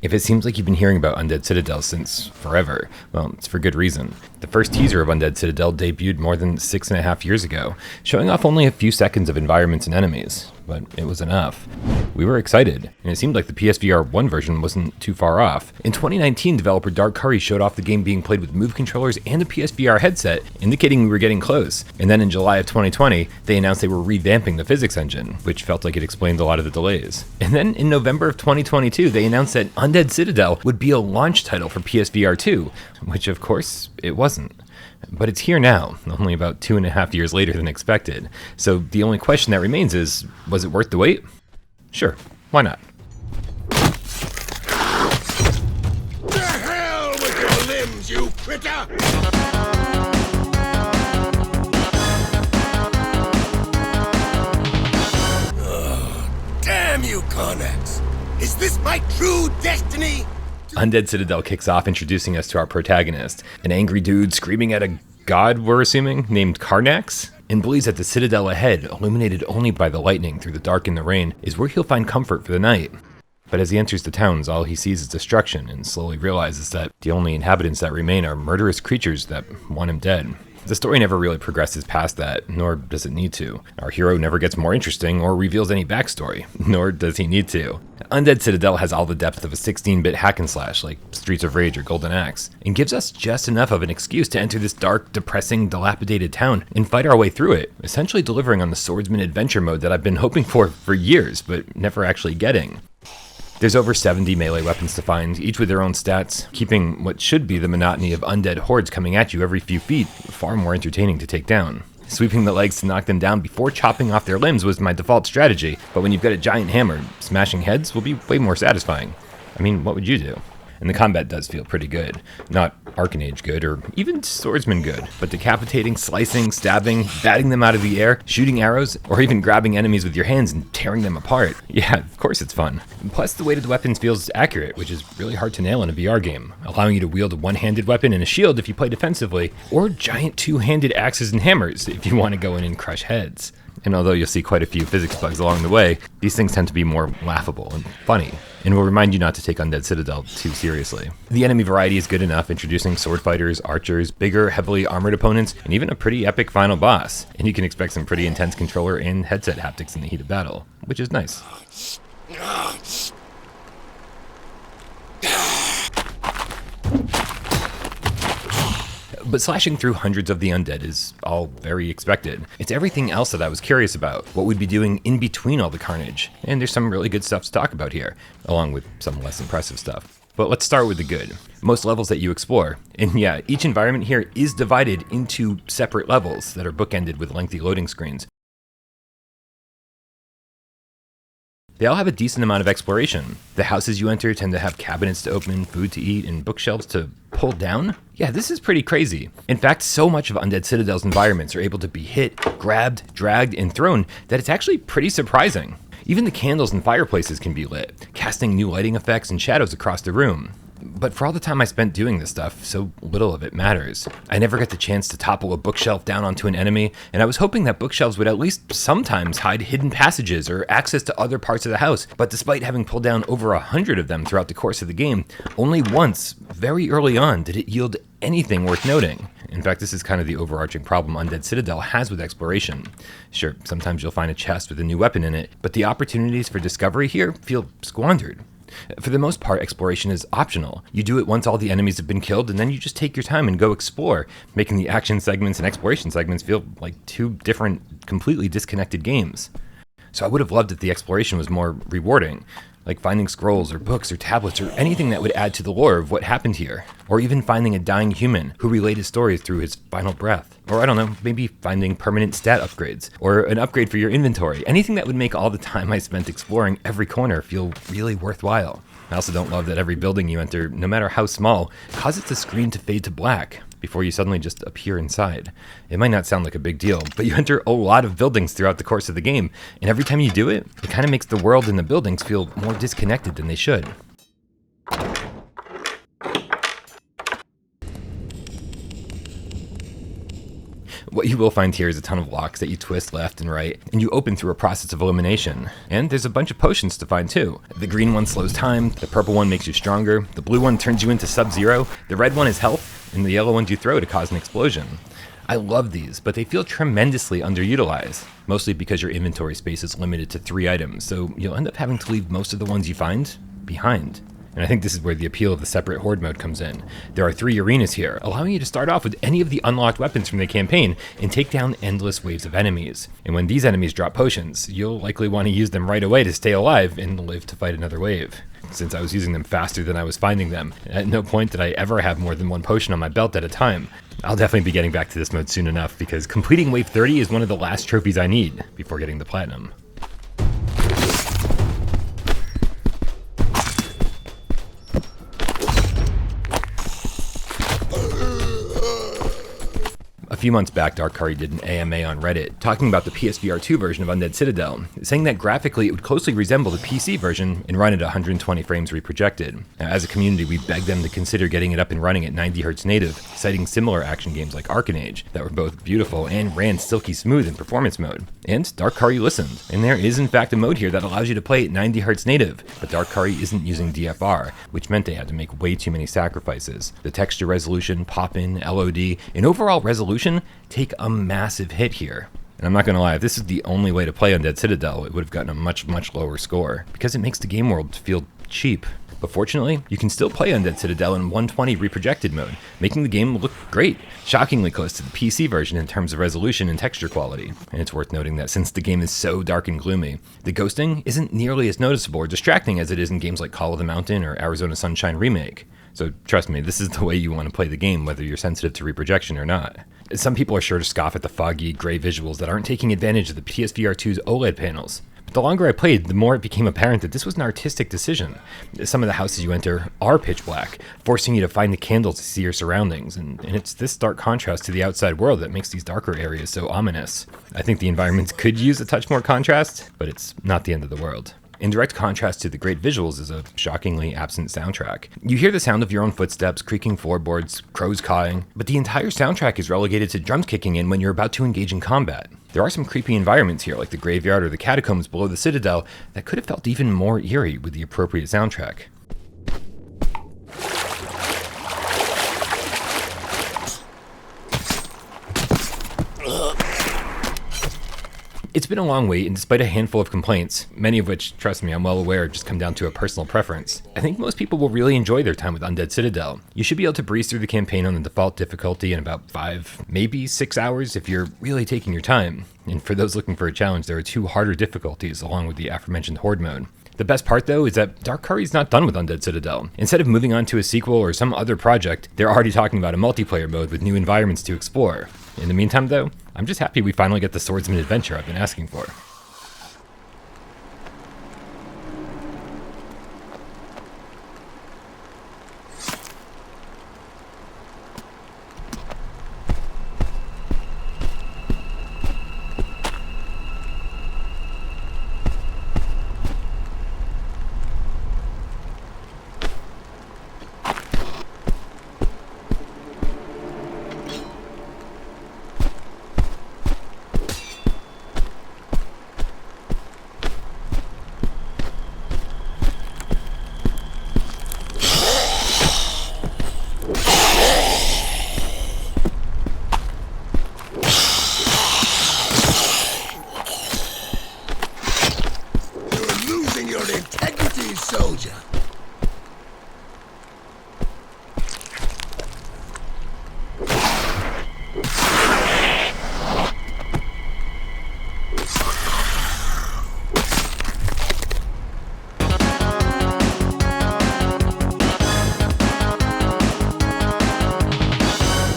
If it seems like you've been hearing about Undead Citadel since forever, well, it's for good reason. The first teaser of Undead Citadel debuted more than 6.5 years ago, showing off only a few seconds of environments and enemies, but it was enough. We were excited, and it seemed like the PSVR1 version wasn't too far off. In 2019, developer Dark Curry showed off the game being played with Move controllers and a PSVR headset, indicating we were getting close. And then in July of 2020, they announced they were revamping the physics engine, which felt like it explained a lot of the delays. And then in November of 2022, they announced that Undead Citadel would be a launch title for PSVR2, which of course it wasn't. But it's here now, only about 2.5 years later than expected. So the only question that remains is, was it worth the wait? Sure, why not? To hell with your limbs, you critter! Damn you, Connex! Is this my true destiny? Undead Citadel kicks off introducing us to our protagonist, an angry dude screaming at a god, we're assuming, named Karnax, and believes that the Citadel ahead, illuminated only by the lightning through the dark and the rain, is where he'll find comfort for the night. But as he enters the towns, all he sees is destruction, and slowly realizes that the only inhabitants that remain are murderous creatures that want him dead. The story never really progresses past that, nor does it need to. Our hero never gets more interesting or reveals any backstory, nor does he need to. Undead Citadel has all the depth of a 16-bit hack and slash like Streets of Rage or Golden Axe, and gives us just enough of an excuse to enter this dark, depressing, dilapidated town and fight our way through it, essentially delivering on the swordsman adventure mode that I've been hoping for years, but never actually getting. There's over 70 melee weapons to find, each with their own stats, keeping what should be the monotony of undead hordes coming at you every few feet far more entertaining to take down. Sweeping the legs to knock them down before chopping off their limbs was my default strategy, but when you've got a giant hammer, smashing heads will be way more satisfying. I mean, what would you do? And the combat does feel pretty good. Not Arcanage good, or even Swordsman good, but decapitating, slicing, stabbing, batting them out of the air, shooting arrows, or even grabbing enemies with your hands and tearing them apart. Yeah, of course it's fun. Plus, the weight of the weapons feels accurate, which is really hard to nail in a VR game, allowing you to wield a one-handed weapon and a shield if you play defensively, or giant two-handed axes and hammers if you want to go in and crush heads. And although you'll see quite a few physics bugs along the way, these things tend to be more laughable and funny, and will remind you not to take Undead Citadel too seriously. The enemy variety is good enough, introducing sword fighters, archers, bigger, heavily armored opponents, and even a pretty epic final boss. And you can expect some pretty intense controller and headset haptics in the heat of battle, which is nice. But slashing through hundreds of the undead is all very expected. It's everything else that I was curious about, what we'd be doing in between all the carnage. And there's some really good stuff to talk about here, along with some less impressive stuff. But let's start with the good. Most levels that you explore. And yeah, each environment here is divided into separate levels that are bookended with lengthy loading screens. They all have a decent amount of exploration. The houses you enter tend to have cabinets to open, food to eat, and bookshelves to pull down. Yeah, this is pretty crazy. In fact, so much of Undead Citadel's environments are able to be hit, grabbed, dragged, and thrown that it's actually pretty surprising. Even the candles and fireplaces can be lit, casting new lighting effects and shadows across the room. But for all the time I spent doing this stuff, so little of it matters. I never got the chance to topple a bookshelf down onto an enemy, and I was hoping that bookshelves would at least sometimes hide hidden passages or access to other parts of the house. But despite having pulled down over 100 of them throughout the course of the game, only once, very early on, did it yield anything worth noting. In fact, this is kind of the overarching problem Undead Citadel has with exploration. Sure, sometimes you'll find a chest with a new weapon in it, but the opportunities for discovery here feel squandered. For the most part, exploration is optional. You do it once all the enemies have been killed, and then you just take your time and go explore, making the action segments and exploration segments feel like two different, completely disconnected games. So I would have loved if the exploration was more rewarding, like finding scrolls or books or tablets or anything that would add to the lore of what happened here, or even finding a dying human who relayed his stories through his final breath. Or I don't know, maybe finding permanent stat upgrades, or an upgrade for your inventory, anything that would make all the time I spent exploring every corner feel really worthwhile. I also don't love that every building you enter, no matter how small, causes the screen to fade to black before you suddenly just appear inside. It might not sound like a big deal, but you enter a lot of buildings throughout the course of the game, and every time you do it, it kind of makes the world and the buildings feel more disconnected than they should. What you will find here is a ton of locks that you twist left and right, and you open through a process of elimination. And there's a bunch of potions to find too. The green one slows time, the purple one makes you stronger, the blue one turns you into Sub-Zero, the red one is health, and the yellow ones you throw to cause an explosion. I love these, but they feel tremendously underutilized, mostly because your inventory space is limited to 3 items, so you'll end up having to leave most of the ones you find behind. And I think this is where the appeal of the separate horde mode comes in. There are 3 arenas here, allowing you to start off with any of the unlocked weapons from the campaign and take down endless waves of enemies. And when these enemies drop potions, you'll likely want to use them right away to stay alive and live to fight another wave. Since I was using them faster than I was finding them, at no point did I ever have more than 1 potion on my belt at a time. I'll definitely be getting back to this mode soon enough, because completing wave 30 is one of the last trophies I need before getting the platinum. A few months back, Darkari did an AMA on Reddit talking about the PSVR2 version of Undead Citadel, saying that graphically it would closely resemble the PC version and run at 120 frames reprojected. Now, as a community, we begged them to consider getting it up and running at 90 Hz native, citing similar action games like Arcanage that were both beautiful and ran silky smooth in performance mode. And Darkari listened, and there is in fact a mode here that allows you to play at 90 Hz native, but Darkari isn't using DFR, which meant they had to make way too many sacrifices. The texture resolution, pop-in, LOD, and overall resolution take a massive hit here. And I'm not gonna lie, if this is the only way to play Undead Citadel, it would have gotten a much lower score, because it makes the game world feel cheap. But fortunately, you can still play Undead Citadel in 120 reprojected mode, making the game look great, shockingly close to the PC version in terms of resolution and texture quality. And it's worth noting that since the game is so dark and gloomy, the ghosting isn't nearly as noticeable or distracting as it is in games like Call of the Mountain or Arizona Sunshine Remake. So trust me, this is the way you want to play the game, whether you're sensitive to reprojection or not. Some people are sure to scoff at the foggy, gray visuals that aren't taking advantage of the PSVR2's OLED panels. But the longer I played, the more it became apparent that this was an artistic decision. Some of the houses you enter are pitch black, forcing you to find the candles to see your surroundings, and it's this stark contrast to the outside world that makes these darker areas so ominous. I think the environments could use a touch more contrast, but it's not the end of the world. In direct contrast to the great visuals is a shockingly absent soundtrack. You hear the sound of your own footsteps, creaking floorboards, crows cawing, but the entire soundtrack is relegated to drums kicking in when you're about to engage in combat. There are some creepy environments here, like the graveyard or the catacombs below the Citadel, that could have felt even more eerie with the appropriate soundtrack. It's been a long wait, and despite a handful of complaints, many of which, trust me, I'm well aware, just come down to a personal preference, I think most people will really enjoy their time with Undead Citadel. You should be able to breeze through the campaign on the default difficulty in about 5, maybe 6 hours if you're really taking your time. And for those looking for a challenge, there are 2 harder difficulties along with the aforementioned horde mode. The best part, though, is that Darkari's not done with Undead Citadel. Instead of moving on to a sequel or some other project, they're already talking about a multiplayer mode with new environments to explore. In the meantime, though, I'm just happy we finally get the swordsman adventure I've been asking for.